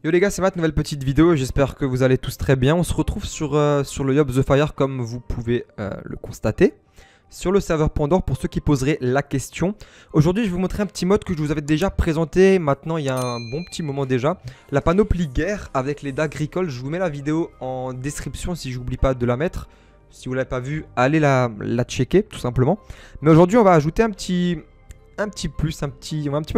Yo les gars, c'est Matt, nouvelle petite vidéo, j'espère que vous allez tous très bien. On se retrouve sur le Yob The Fire comme vous pouvez le constater. Sur le serveur Pandore pour ceux qui poseraient la question. Aujourd'hui je vais vous montrer un petit mode que je vous avais déjà présenté maintenant il y a un bon petit moment déjà. La panoplie guerre avec les dagues agricoles. Je vous mets la vidéo en description si j'oublie pas de la mettre. Si vous l'avez pas vue, allez la checker tout simplement. Mais aujourd'hui on va ajouter on va un petit peu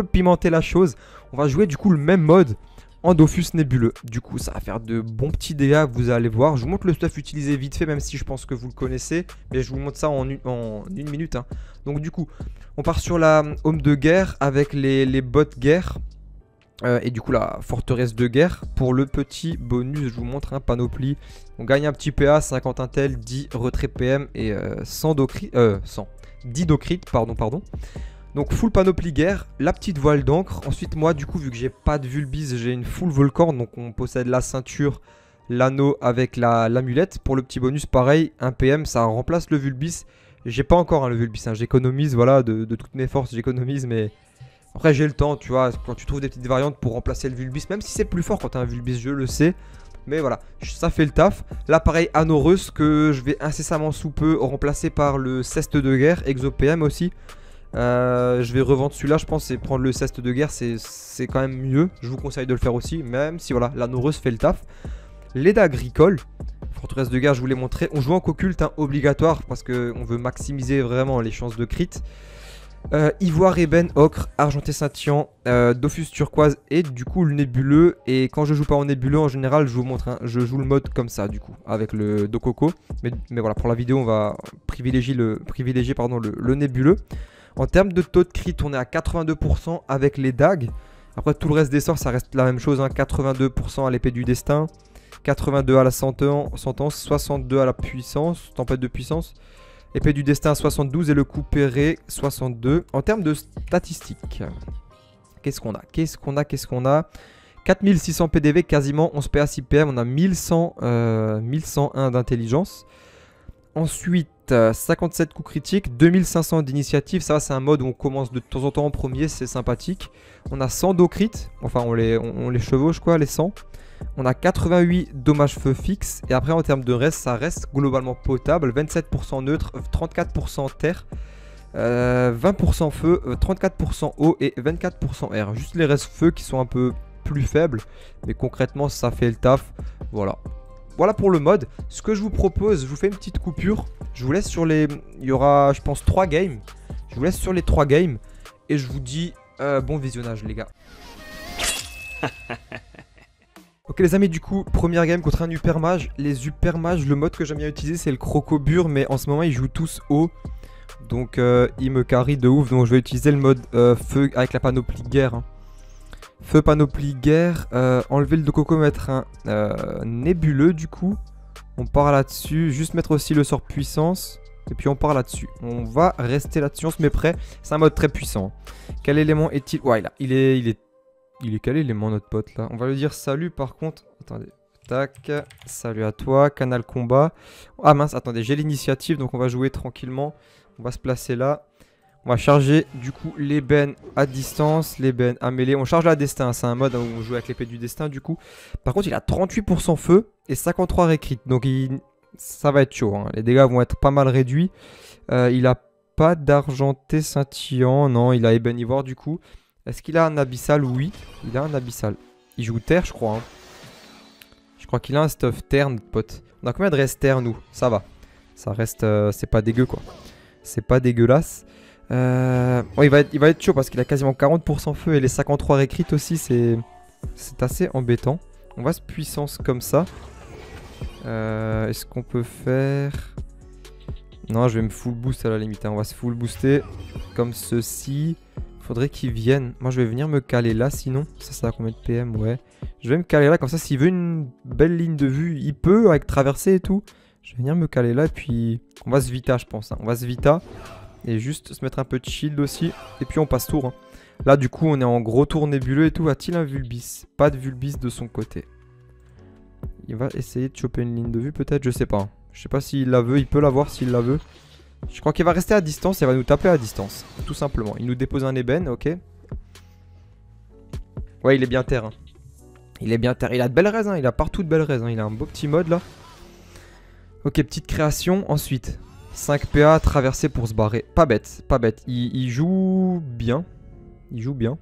pimenter la chose. On va jouer du coup le même mode en Dofus nébuleux. Du coup ça va faire de bons petits dégâts, vous allez voir. Je vous montre le stuff utilisé vite fait, même si je pense que vous le connaissez, mais je vous montre ça en une minute hein. Donc du coup on part sur la home de guerre avec les bots guerre et du coup la forteresse de guerre. Pour le petit bonus je vous montre un panoplie. On gagne un petit PA, 50 intel, 10 retrait PM et 100 docrit, 10 docrit pardon. Donc full panoplie guerre, la petite voile d'encre. Ensuite moi du coup vu que j'ai pas de vulbis, j'ai une full volcorn. Donc on possède la ceinture, l'anneau avec l'amulette. Pour le petit bonus pareil, un PM ça remplace le vulbis. J'ai pas encore le vulbis, hein. J'économise voilà de toutes mes forces, j'économise. Mais après j'ai le temps tu vois. Quand tu trouves des petites variantes pour remplacer le vulbis, même si c'est plus fort quand t'as un vulbis, je le sais. Mais voilà, ça fait le taf. Là pareil, Anoreuse que je vais incessamment sous peu remplacer par le ceste de guerre, Exo PM aussi. Je vais revendre celui-là je pense, et prendre le ceste de guerre c'est quand même mieux. Je vous conseille de le faire aussi, même si voilà, l'anoreuse fait le taf. Les dagues agricoles, forteresse de guerre je vous l'ai montré. On joue en occulte hein, obligatoire parce qu'on veut maximiser vraiment les chances de crit. Ivoire ébène, ocre, argenté scintillant, Dofus turquoise et du coup le nébuleux. Et quand je joue pas en nébuleux en général je vous montre hein, je joue le mode comme ça du coup avec le Dokoko. Mais voilà, pour la vidéo on va privilégier le nébuleux. En termes de taux de crit, on est à 82% avec les dagues. Après tout le reste des sorts, ça reste la même chose hein. 82% à l'épée du destin, 82 à la sentence, 62 à la puissance, tempête de puissance, épée du destin 72 et le coup péré 62. En termes de statistiques, qu'est-ce qu'on a 4600 PDV, quasiment 11 PA 6 PM, on a 1101 d'intelligence. Ensuite 57 coups critiques, 2500 d'initiative. Ça c'est un mode où on commence de temps en temps en premier, c'est sympathique. On a 100 d'eau crit, enfin on les chevauche quoi, les 100. On a 88 dommages feu fixe. Et après en termes de reste, ça reste globalement potable. 27% neutre, 34% terre, 20% feu, 34% eau et 24% air. Juste les restes feu qui sont un peu plus faibles, mais concrètement ça fait le taf. Voilà pour le mode. Ce que je vous propose, je vous fais une petite coupure. Je vous laisse sur les... Il y aura, je pense, 3 games. Je vous laisse sur les 3 games. Et je vous dis bon visionnage, les gars. Ok, les amis, du coup, première game contre un Hypermage. Les Hypermages, le mode que j'aime bien utiliser, c'est le Crocobure. Mais en ce moment, ils jouent tous haut. Donc, ils me carry de ouf. Donc, je vais utiliser le mode feu avec la panoplie guerre. Hein. Feu panoplie guerre, enlever le Dokoko, mettre un nébuleux du coup. On part là-dessus, juste mettre aussi le sort puissance. Et puis on part là-dessus. On va rester là-dessus, on se met prêt. C'est un mode très puissant. Quel élément est-il? Ouais, là, il est quel élément notre pote là? On va lui dire salut par contre. Attendez, tac, salut à toi, canal combat. Ah mince, attendez, j'ai l'initiative donc on va jouer tranquillement. On va se placer là. On va charger du coup l'ébène à distance, l'ébène à mêlée. On charge la destin, c'est un mode où on joue avec l'épée du destin du coup. Par contre il a 38% feu et 53 récrit. Donc ça va être chaud hein. Les dégâts vont être pas mal réduits. Il a pas d'argenté scintillant. Non, il a ébène ivoire du coup. Est-ce qu'il a un abyssal? Oui, il a un abyssal. Il joue terre je crois hein. Je crois qu'il a un stuff terre notre pote. On a combien de reste terre nous? Ça va. Ça reste, c'est pas dégueu quoi. C'est pas dégueulasse. Ouais, il va être chaud parce qu'il a quasiment 40% feu et les 53 récrit aussi, c'est assez embêtant. On va se puissance comme ça. Est-ce qu'on peut faire... Non, je vais me full boost à la limite. Hein. On va se full booster comme ceci. Faudrait qu'il vienne. Moi, je vais venir me caler là sinon. Ça a combien de PM? Ouais. Je vais me caler là comme ça. S'il veut une belle ligne de vue, il peut avec traversée et tout. Je vais venir me caler là et puis on va se vita, je pense. Hein. On va se vita. Et juste se mettre un peu de shield aussi. Et puis on passe tour. Hein. Là du coup on est en gros tour nébuleux et tout. A-t-il un vulbis? Pas de vulbis de son côté. Il va essayer de choper une ligne de vue peut-être. Je sais pas. Hein. Je sais pas s'il la veut. Il peut l'avoir s'il la veut. Je crois qu'il va rester à distance. Il va nous taper à distance. Tout simplement. Il nous dépose un ébène. Ok. Ouais il est bien terre. Hein. Il est bien terre. Il a de belles raises, hein. Il a partout de belles raises, hein. Il a un beau petit mode là. Ok, petite création. Ensuite, 5 PA, traversée pour se barrer. Pas bête, pas bête. Il joue bien. Il joue bien.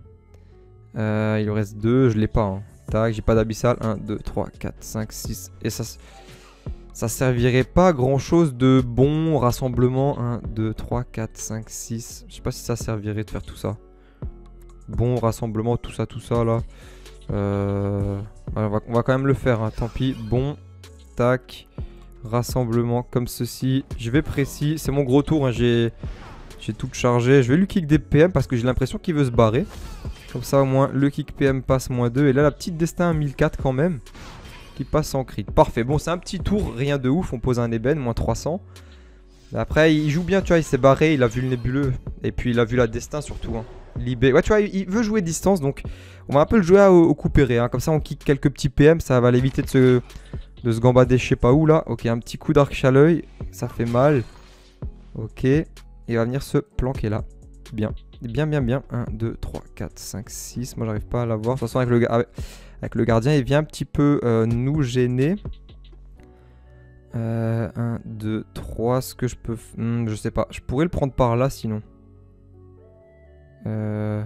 Il lui reste 2, je l'ai pas. Hein. Tac, j'ai pas d'abyssal. 1, 2, 3, 4, 5, 6. Et ça servirait pas à grand chose de bon rassemblement. 1, 2, 3, 4, 5, 6. Je sais pas si ça servirait de faire tout ça. Bon rassemblement, tout ça là. On va quand même le faire, hein. Tant pis. Bon, tac. Rassemblement comme ceci. Je vais précis. C'est mon gros tour, hein. J'ai tout chargé. Je vais lui kick des PM parce que j'ai l'impression qu'il veut se barrer. Comme ça au moins le kick PM passe -2. Et là la petite destin 1004 quand même. Qui passe en crit. Parfait. Bon c'est un petit tour. Rien de ouf. On pose un ébène. -300. Après il joue bien tu vois. Il s'est barré. Il a vu le nébuleux. Et puis il a vu la destin surtout. Hein. Libé. Ouais tu vois il veut jouer distance. Donc on va un peu le jouer au coup péré. Hein. Comme ça on kick quelques petits PM. Ça va l'éviter de se gambader je sais pas où là. Ok un petit coup d'arc à l'œil. Ça fait mal. Ok. Il va venir se planquer là. Bien. Bien. 1, 2, 3, 4, 5, 6. Moi, j'arrive pas à l'avoir. De toute façon, avec le gardien, il vient un petit peu nous gêner. 1, 2, 3. Ce que je peux... je sais pas. Je pourrais le prendre par là, sinon. Non,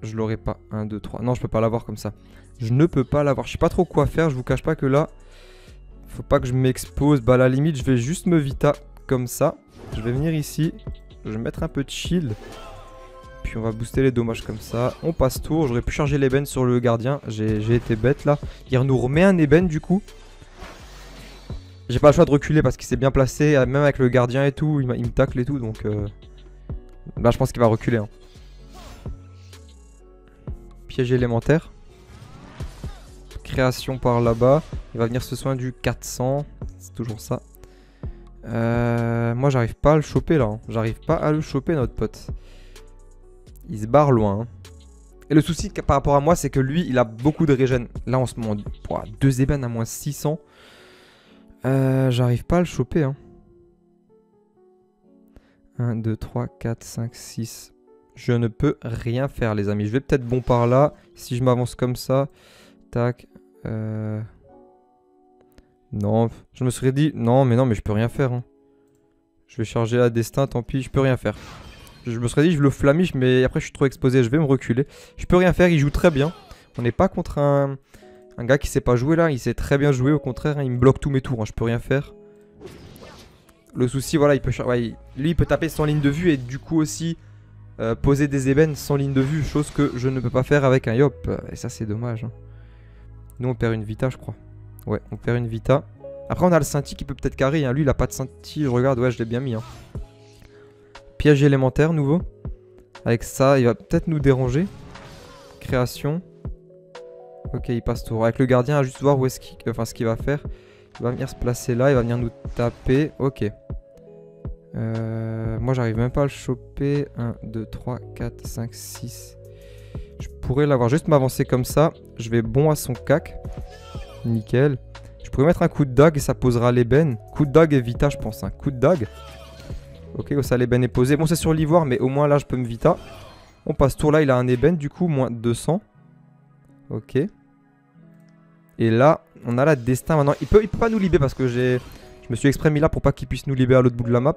je l'aurais pas. 1, 2, 3. Non, je peux pas l'avoir comme ça. Je ne peux pas l'avoir. Je sais pas trop quoi faire. Je vous cache pas que là... Faut pas que je m'expose. Bah à la limite je vais juste me vita comme ça. Je vais venir ici. Je vais mettre un peu de shield. Puis on va booster les dommages comme ça. On passe tour. J'aurais pu charger l'ébène sur le gardien. J'ai été bête là. Il nous remet un ébène du coup. J'ai pas le choix de reculer parce qu'il s'est bien placé. Même avec le gardien et tout. Il me tacle et tout. Donc là je pense qu'il va reculer. Hein. Piège élémentaire. Création par là-bas. Il va venir se soin du 400. C'est toujours ça. Moi j'arrive pas à le choper là. Hein. J'arrive pas à le choper notre pote. Il se barre loin. Hein. Et le souci par rapport à moi c'est que lui il a beaucoup de régène. Là en ce moment 2 ébènes à -600. J'arrive pas à le choper. Hein. 1, 2, 3, 4, 5, 6. Je ne peux rien faire les amis. Je vais peut-être bon par là. Si je m'avance comme ça. Tac. Non, je me serais dit... Non, mais je peux rien faire. Hein. Je vais charger la destin, tant pis, je peux rien faire. Je me serais dit, je le flamiche, mais après je suis trop exposé, je vais me reculer. Je peux rien faire, il joue très bien. On n'est pas contre un gars qui sait pas jouer là, il sait très bien jouer, au contraire, hein, il me bloque tous mes tours, hein, je peux rien faire. Le souci, voilà, il peut, lui il peut taper sans ligne de vue et du coup aussi poser des ébènes sans ligne de vue, chose que je ne peux pas faire avec un Yop. Et ça c'est dommage. Hein. Nous on perd une Vita je crois. Ouais, on perd une Vita. Après on a le Scinti qui peut peut-être carrer. Hein. Lui il a pas de Scinti, je regarde, ouais je l'ai bien mis. Hein. Piège élémentaire nouveau. Avec ça il va peut-être nous déranger. Création. Ok il passe tour. Avec le gardien à juste voir où est-ce qu'il... Enfin ce qu'il va faire. Il va venir se placer là, il va venir nous taper. Ok. Moi j'arrive même pas à le choper. 1, 2, 3, 4, 5, 6. Je pourrais l'avoir, juste m'avancer comme ça. Je vais bon à son cac. Nickel. Je pourrais mettre un coup de dague et ça posera l'ébène. Coup de dague et vita je pense. Un coup de dague. Ok, ça l'ébène est posé. Bon c'est sur l'ivoire mais au moins là je peux me vita. On passe tour là, il a un ébène du coup, moins 200. Ok. Et là, on a la destin maintenant. Il peut pas nous libérer parce que je me suis exprès mis là pour pas qu'il puisse nous libérer à l'autre bout de la map.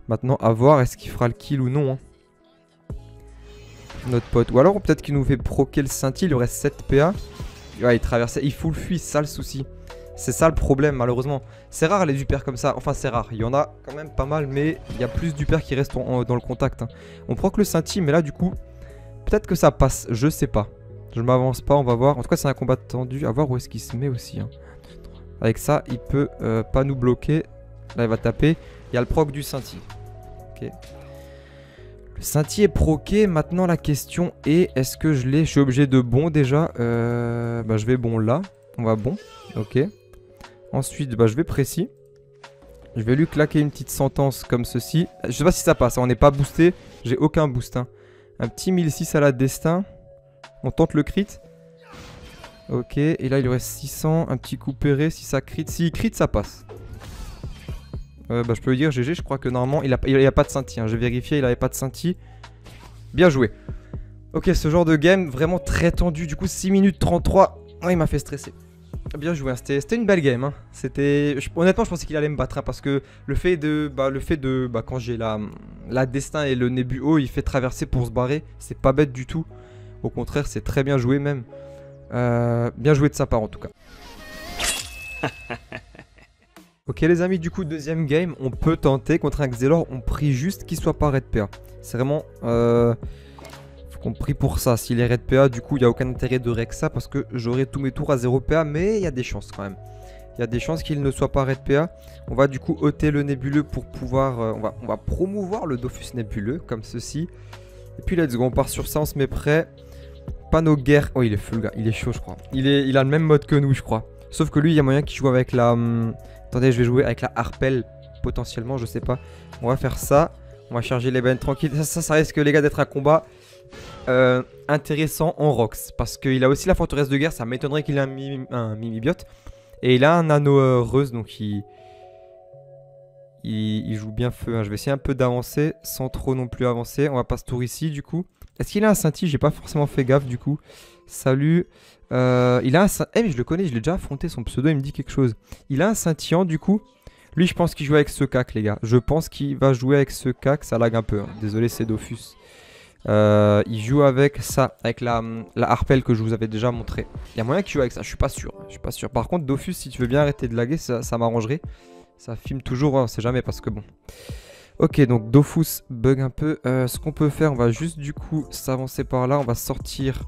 Maintenant, à voir est-ce qu'il fera le kill ou non. Hein. Notre pote. Ou alors peut-être qu'il nous fait proquer le scintille. Il aurait 7 PA. Ouais, il traversait. Il full fuit, c'est ça le souci. C'est ça le problème, malheureusement. C'est rare les dupers comme ça. Enfin, c'est rare. Il y en a quand même pas mal, mais il y a plus dupers qui restent dans le contact. Hein. On proque le scintille, mais là, du coup, peut-être que ça passe. Je sais pas. Je m'avance pas, on va voir. En tout cas, c'est un combat tendu. À voir où est-ce qu'il se met aussi. Hein. Avec ça, il peut pas nous bloquer. Là, il va taper. Il y a le proc du scintille. Ok. Le scintille est proqué. Maintenant, la question est, est-ce que je l'ai? Je suis obligé de bon déjà. Je vais bon là. On va bon. Ok. Ensuite, je vais précis. Je vais lui claquer une petite sentence comme ceci. Je sais pas si ça passe. On n'est pas boosté. J'ai aucun boost. Hein. Un petit 1006 à la destin. On tente le crit. Ok. Et là, il lui reste 600. Un petit coup péré. Si ça crit. S'il crit, ça passe. Je peux lui dire GG, je crois que normalement il a pas de scintille. Hein. J'ai vérifié, il avait pas de scintille. Bien joué. Ok, ce genre de game vraiment très tendu. Du coup, 6 minutes 33. Oh, il m'a fait stresser. Bien joué, hein. C'était une belle game. Hein. Honnêtement, je pensais qu'il allait me battre. Hein, parce que le fait de. Quand j'ai la destin et le Nebuo, il fait traverser pour se barrer. C'est pas bête du tout. Au contraire, c'est très bien joué même. Bien joué de sa part en tout cas. Ok les amis, du coup deuxième game, on peut tenter contre un Xelor, on prie juste qu'il soit pas Red PA. C'est vraiment... faut qu'on prie pour ça. S'il est Red PA, du coup il n'y a aucun intérêt de Rexa parce que j'aurai tous mes tours à 0 PA, mais il y a des chances quand même. Il y a des chances qu'il ne soit pas Red PA. On va du coup ôter le nébuleux pour pouvoir... on va promouvoir le Dofus nébuleux comme ceci. Et puis let's go, on part sur ça, on se met prêt. Panneau guerre. Oh il est feu le gars, il est chaud je crois. Il a le même mode que nous je crois. Sauf que lui il y a moyen qu'il joue avec la... Attendez, je vais jouer avec la Harpel potentiellement, je sais pas. On va faire ça. On va charger les bennes tranquille. Ça risque les gars d'être un combat intéressant en Rox. Parce qu'il a aussi la forteresse de guerre, ça m'étonnerait qu'il ait un Mimibiote. Et il a un anneau Reuse, donc il joue bien feu. Hein. Je vais essayer un peu d'avancer sans trop non plus avancer. On va pas se tour ici du coup. Est-ce qu'il a un scintille? J'ai pas forcément fait gaffe du coup. Salut. Il a un scintille. Eh mais je le connais, je l'ai déjà affronté, son pseudo il me dit quelque chose. Il a un scintillant du coup. Lui je pense qu'il joue avec ce cac les gars. Je pense qu'il va jouer avec ce cac, ça lag un peu. Hein. Désolé c'est Dofus. Il joue avec ça, avec la Harpel que je vous avais déjà montré. Il y a moyen qu'il joue avec ça, je suis pas sûr. Je suis pas sûr. Par contre Dofus si tu veux bien arrêter de laguer, ça m'arrangerait. Ça filme toujours, hein, on sait jamais parce que bon. Ok, donc Dofus bug un peu. Ce qu'on peut faire, on va juste du coup s'avancer par là. On va sortir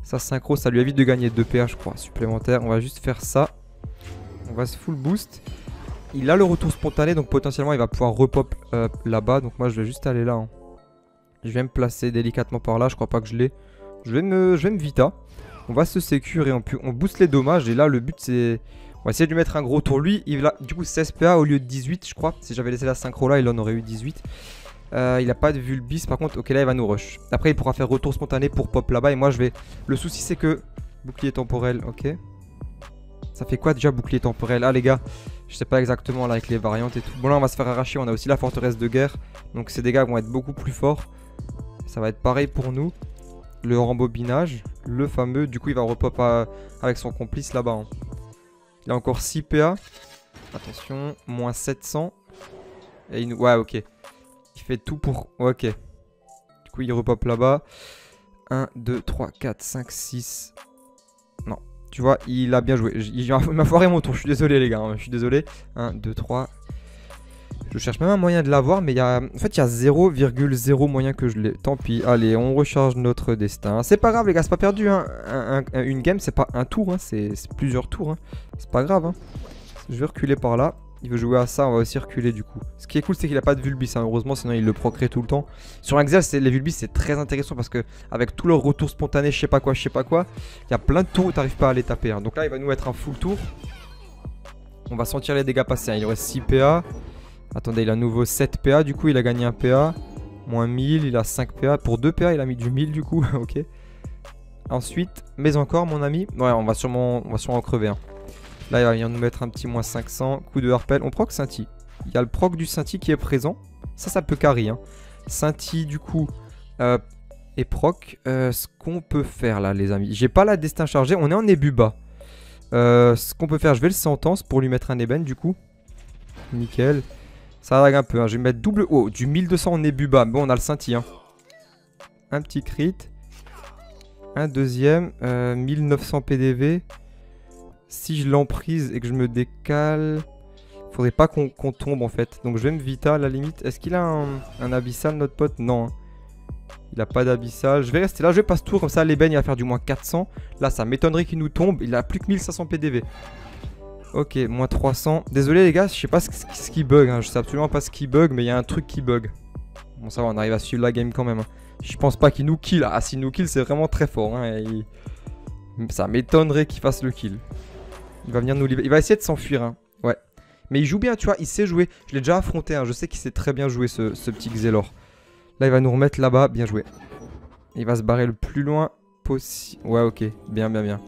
sa synchro. Ça lui évite de gagner 2 PA, je crois, supplémentaires. On va juste faire ça. On va se full boost. Il a le retour spontané, donc potentiellement il va pouvoir repop là-bas. Donc moi je vais juste aller là. Hein. Je vais me placer délicatement par là. Je crois pas que je l'ai. Je vais me Vita. On va se sécure et on booste les dommages. Et là le but c'est... On va essayer de lui mettre un gros tour. Lui, il a du coup 16 PA au lieu de 18, je crois. Si j'avais laissé la synchro là, il en aurait eu 18. Il n'a pas de Vulbis. Par contre, ok, là, il va nous rush. Après, il pourra faire retour spontané pour pop là-bas. Et moi, je vais... Le souci, c'est que... Bouclier temporel, ok. Ça fait quoi déjà, bouclier temporel? Ah, les gars, je sais pas exactement là avec les variantes et tout. Bon, là, on va se faire arracher. On a aussi la forteresse de guerre. Donc, ces dégâts vont être beaucoup plus forts. Ça va être pareil pour nous. Le rembobinage. Le fameux. Du coup, il va repop avec son complice là-bas. Hein. Il a encore 6 PA. Attention, moins 700. Et il... Ouais, ok. Il fait tout pour... Ok. Du coup, il repop là-bas. 1, 2, 3, 4, 5, 6. Non. Tu vois, il a bien joué. Il m'a foiré mon tour. Je suis désolé, les gars. Hein. Je suis désolé. 1, 2, 3. Je cherche même un moyen de l'avoir. Mais il y a... En fait, il y a 0,0 moyen que je l'ai. Tant pis. Allez, on recharge notre destin. C'est pas grave, les gars. C'est pas perdu. Hein. Une game, c'est pas un tour. Hein. C'est plusieurs tours. Hein. C'est pas grave. Hein. Je vais reculer par là. Il veut jouer à ça, on va aussi reculer du coup. Ce qui est cool, c'est qu'il a pas de Vulbis, hein, heureusement, sinon il le procrée tout le temps. Sur un Xel, les Vulbis, c'est très intéressant parce que avec tout leur retour spontané, je sais pas quoi, il y a plein de tours où t'arrives pas à les taper. Hein. Donc là, il va nous mettre un full tour. On va sentir les dégâts passer. Hein. Il reste 6 PA. Attendez, il a à nouveau 7 PA, du coup, il a gagné 1 PA. Moins 1000, il a 5 PA. Pour 2 PA, il a mis du 1000 du coup, ok. Ensuite, mais encore, mon ami. Ouais, on va sûrement crever. Hein. Là, il va venir nous mettre un petit moins 500. Coup de harpel. On proc scintille. Il y a le proc du scintille qui est présent. Ça peut carry. Hein. Scintille, du coup, et proc. Ce qu'on peut faire là, les amis. J'ai pas la destin chargée. On est en ébu bas. Ce qu'on peut faire, je vais le sentence pour lui mettre un ébène, du coup. Nickel. Ça lag un peu. Hein. Je vais mettre double. Oh, du 1200 en ébu bas. Bon, on a le scintille. Hein. Un petit crit. Un deuxième. 1900 PDV. Si je l'emprise et que je me décale, faudrait pas qu'on tombe en fait. Donc je vais me Vita à la limite. Est-ce qu'il a un abyssal notre pote? Non. Hein. Il a pas d'abyssal. Je vais rester là, je vais pas ce tour. Comme ça l'ébène il va faire du moins 400. Là ça m'étonnerait qu'il nous tombe. Il a plus que 1500 PDV. Ok, moins 300. Désolé les gars, je sais pas ce qui bug. Hein. Je sais absolument pas ce qui bug, mais il y a un truc qui bug. Bon ça va, on arrive à suivre la game quand même. Hein. Je pense pas qu'il nous kill. Ah s'il nous kill c'est vraiment très fort. Hein. Ça m'étonnerait qu'il fasse le kill. Il va venir nous livrer. Il va essayer de s'enfuir. Hein. Ouais. Mais il joue bien, tu vois. Il sait jouer. Je l'ai déjà affronté. Hein. Je sais qu'il sait très bien jouer ce petit Xelor. Là, il va nous remettre là-bas. Bien joué. Il va se barrer le plus loin possible. Ouais, ok. Bien, bien, bien.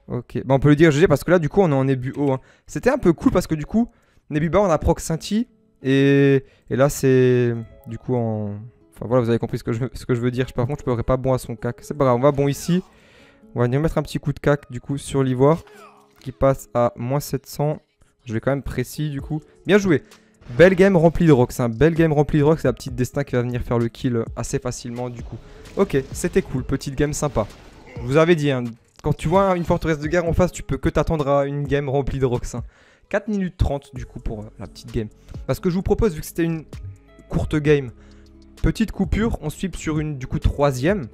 Ok. Bah, on peut le dire GG parce que là, du coup, on est en ébu haut. Hein. C'était un peu cool parce que du coup, Nébu bas, on a proc scintille. Et là, c'est du coup en... Enfin voilà, vous avez compris ce que je veux dire. Par contre, je ne pas bon à son cac. C'est pas grave, on va bon ici. On va venir mettre un petit coup de cac du coup sur l'ivoire. Qui passe à moins 700. Je vais quand même précis du coup. Bien joué. Belle game remplie de rock. C'est un belle game remplie de rock. C'est la petite destin qui va venir faire le kill assez facilement du coup. Ok, c'était cool. Petite game sympa. Je vous avais dit, hein, quand tu vois une forteresse de guerre en face, tu peux que t'attendre à une game remplie de rocks. 4 minutes 30 du coup pour la petite game. Parce que je vous propose, vu que c'était une courte game, petite coupure, on sweep sur une du coup troisième.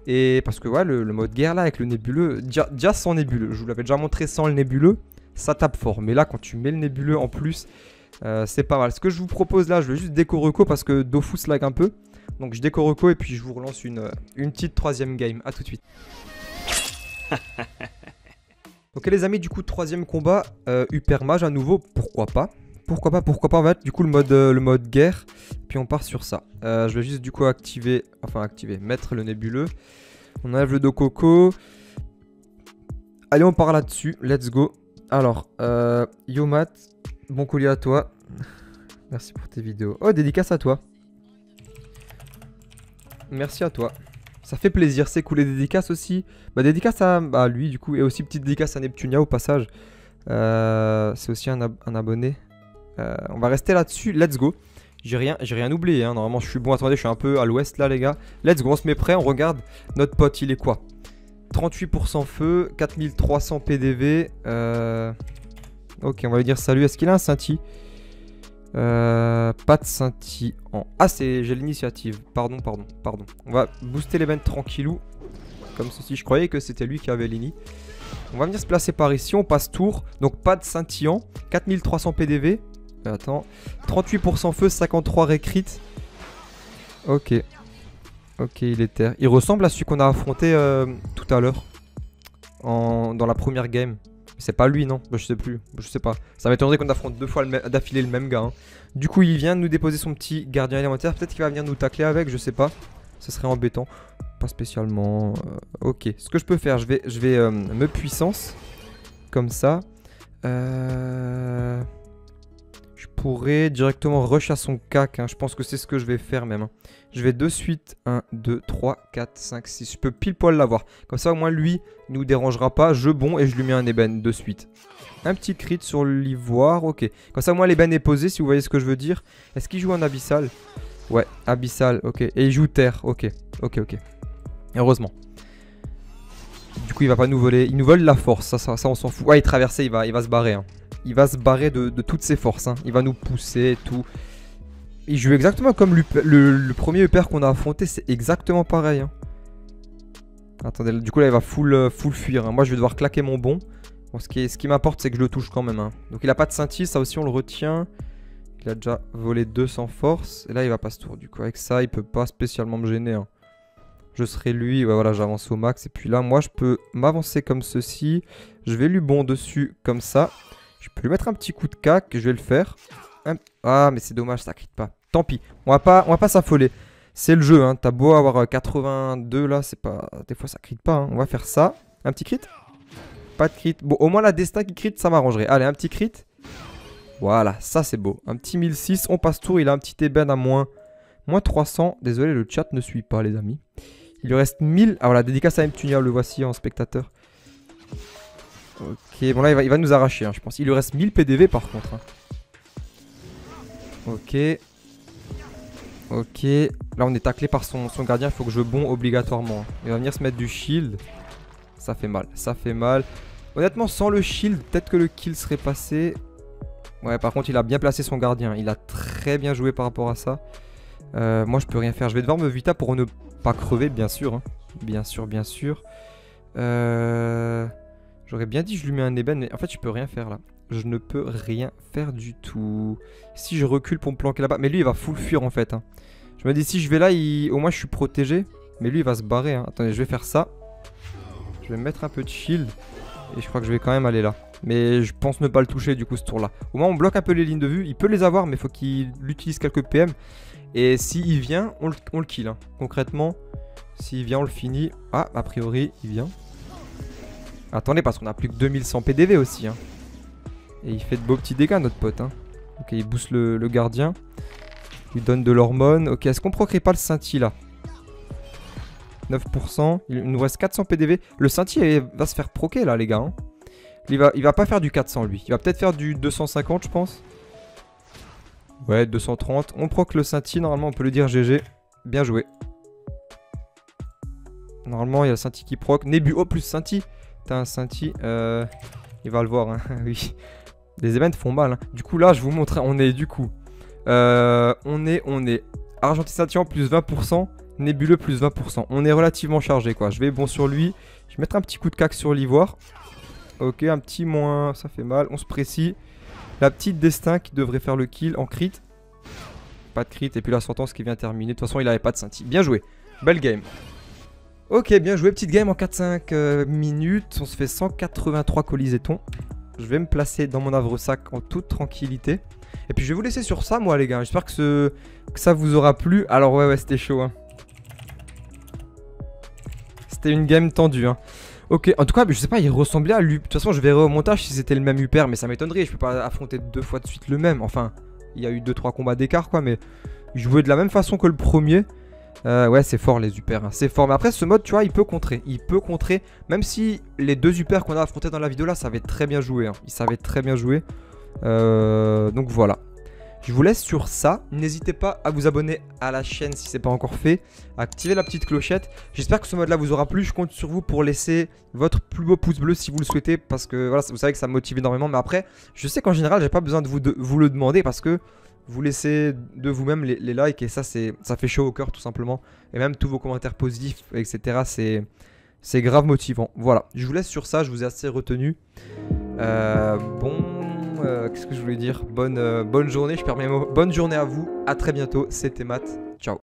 Et parce que ouais, le mode guerre là avec le nébuleux, déjà sans nébuleux, je vous l'avais déjà montré sans le nébuleux, ça tape fort. Mais là quand tu mets le nébuleux en plus, c'est pas mal. Ce que je vous propose là, je vais juste déco reco parce que Dofus lag un peu. Donc je déco reco et puis je vous relance une petite troisième game. A tout de suite. Ok les amis, du coup troisième combat, Hyper Mage à nouveau, pourquoi pas. Pourquoi pas, on va mettre du coup le mode guerre. Puis on part sur ça. Je vais juste du coup mettre le nébuleux. On enlève le Dokoko. Allez, on part là-dessus, let's go. Alors, Yomat, bon collier à toi. Merci pour tes vidéos. Oh, dédicace à toi. Merci à toi. Ça fait plaisir, c'est cool. Les dédicaces aussi. Bah, dédicace à lui du coup. Et aussi petite dédicace à Neptunia au passage. C'est aussi un abonné. On va rester là-dessus, let's go. J'ai rien oublié, hein. Normalement je suis bon. Attendez, je suis un peu à l'ouest là les gars. Let's go, on se met prêt, on regarde. Notre pote, il est quoi? 38% feu, 4300 PDV. Ok, on va lui dire salut. Est-ce qu'il a un scintille? Pas de scintillant. Ah, j'ai l'initiative. Pardon. On va booster l'event tranquillou. Comme ceci, je croyais que c'était lui qui avait l'ini. On va venir se placer par ici, on passe tour. Donc pas de scintillant, 4300 PDV. Attends, 38% feu, 53 récrit. Ok, il est terre. Il ressemble à celui qu'on a affronté tout à l'heure dans la première game. C'est pas lui, non? Bah, je sais plus, je sais pas. Ça m'étonnerait qu'on affronte deux fois d'affilée le même gars, hein. Du coup il vient de nous déposer son petit gardien élémentaire. Peut-être qu'il va venir nous tacler avec, je sais pas. Ce serait embêtant. Pas spécialement. Ok, ce que je peux faire, je vais me puissance. Comme ça. Je pourrais directement rush à son cac, hein. Je pense que c'est ce que je vais faire même, hein. Je vais de suite 1, 2, 3, 4, 5, 6. Je peux pile poil l'avoir. Comme ça au moins lui ne nous dérangera pas. Je bon et je lui mets un ébène de suite. Un petit crit sur l'ivoire, ok. Comme ça au moins l'ébène est posé si vous voyez ce que je veux dire. Est-ce qu'il joue en abyssal? Ouais, abyssal, ok. Et il joue terre, ok. Heureusement. Du coup il va pas nous voler. Il nous vole la force, ça on s'en fout. Ouais, il traversait, il va se barrer, hein. Il va se barrer de toutes ses forces, hein. Il va nous pousser et tout. Il joue exactement comme le premier upper qu'on a affronté. C'est exactement pareil, hein. Attendez, du coup là il va full fuir, hein. Moi je vais devoir claquer mon bon. Bon, ce qui m'importe c'est que je le touche quand même, hein. Donc il a pas de scintille, ça aussi on le retient. Il a déjà volé 200 force. Et là il va pas se tour. Du coup avec ça il peut pas spécialement me gêner, hein. Je serai lui, ouais, voilà, j'avance au max. Et puis là moi je peux m'avancer comme ceci. Je vais lui bon dessus comme ça. Je peux lui mettre un petit coup de cac, je vais le faire. Ah mais c'est dommage, ça crit pas. Tant pis, on va pas s'affoler. C'est le jeu, hein. T'as beau avoir 82 là, c'est pas... Des fois ça crit pas, hein. On va faire ça. Un petit crit. Pas de crit. Bon, au moins la destin qui crit, ça m'arrangerait. Allez, un petit crit. Voilà, ça c'est beau. Un petit 1006, on passe tour, il a un petit ébène à moins 300. Désolé, le chat ne suit pas les amis. Il lui reste 1000. Ah voilà, dédicace à Neptunia, le voici en spectateur. Ok, bon là il va nous arracher, hein, je pense. Il lui reste 1000 PDV par contre, hein. Ok. Là on est taclé par son gardien, il faut que je bon obligatoirement. Il va venir se mettre du shield. Ça fait mal. Honnêtement sans le shield, peut-être que le kill serait passé. Ouais, par contre il a bien placé son gardien. Il a très bien joué par rapport à ça. Moi je peux rien faire. Je vais devoir me vita pour ne pas crever, bien sûr, hein. Bien sûr. J'aurais bien dit je lui mets un ébène, mais en fait je peux rien faire là. Je ne peux rien faire du tout. Si je recule pour me planquer là-bas, mais lui il va full fuir en fait, hein. Je me dis si je vais là, au moins je suis protégé. Mais lui il va se barrer, hein. Attendez, je vais faire ça. Je vais me mettre un peu de shield. Et je crois que je vais quand même aller là. Mais je pense ne pas le toucher du coup ce tour là. Au moins on bloque un peu les lignes de vue. Il peut les avoir mais il faut qu'il utilise quelques PM. Et s'il vient, on le kill, hein. Concrètement, s'il vient on le finit. Ah, a priori il vient. Attendez, parce qu'on a plus que 2100 PDV aussi, hein. Et il fait de beaux petits dégâts, notre pote, hein. Ok, il booste le gardien. lui donne de l'hormone. Ok, est-ce qu'on procrée pas le scintille là? 9%. Il nous reste 400 PDV. Le scintille va se faire proquer là, les gars. Hein. Il va pas faire du 400 lui. Il va peut-être faire du 250, je pense. Ouais, 230. On proc le scintille. Normalement, on peut le dire GG. Bien joué. Normalement, il y a le scintille qui proc. Nébu. Oh, plus scintille. T'as un scintille. Il va le voir. Hein. Oui. Les events font mal. Hein. Du coup, là, je vous montre. On est du coup. On est. Argentin scintillant plus 20%. Nébuleux plus 20%. On est relativement chargé quoi. Je vais bon sur lui. Je vais mettre un petit coup de cac sur l'ivoire. Ok, un petit moins. Ça fait mal. On se précise. La petite destin qui devrait faire le kill en crit. Pas de crit. Et puis la sentence qui vient terminer. De toute façon, il avait pas de scintille. Bien joué. Belle game. Ok, bien joué. Petite game en 4-5 minutes. On se fait 183 colisétons. Je vais me placer dans mon havre-sac en toute tranquillité. Et puis je vais vous laisser sur ça, moi, les gars. J'espère que ça vous aura plu. Alors, ouais, c'était chaud. Hein. C'était une game tendue. Hein. Ok, en tout cas, je sais pas, il ressemblait à lui. De toute façon, je verrai au montage si c'était le même Uper, mais ça m'étonnerait. Je peux pas affronter 2 fois de suite le même. Enfin, il y a eu 2-3 combats d'écart, quoi. Mais il jouait de la même façon que le premier. Ouais, c'est fort les Uper. Hein. C'est fort. Mais après, ce mode, tu vois, il peut contrer. Il peut contrer. Même si les 2 Uper qu'on a affrontés dans la vidéo là, ça avait très bien joué. Hein. Ils savaient très bien jouer. Donc voilà. Je vous laisse sur ça. N'hésitez pas à vous abonner à la chaîne si ce n'est pas encore fait. Activez la petite clochette. J'espère que ce mode là vous aura plu. Je compte sur vous pour laisser votre plus beau pouce bleu si vous le souhaitez. Parce que voilà, vous savez que ça me motive énormément. Mais après, je sais qu'en général, j'ai pas besoin de vous le demander. Parce que vous laissez de vous-même les likes. Et ça fait chaud au cœur tout simplement. Et même tous vos commentaires positifs, etc. C'est grave motivant. Voilà, je vous laisse sur ça. Je vous ai assez retenu. Qu'est-ce que je voulais dire? Bonne journée, je perds mes mots. Bonne journée à vous, à très bientôt, c'était Matt, ciao.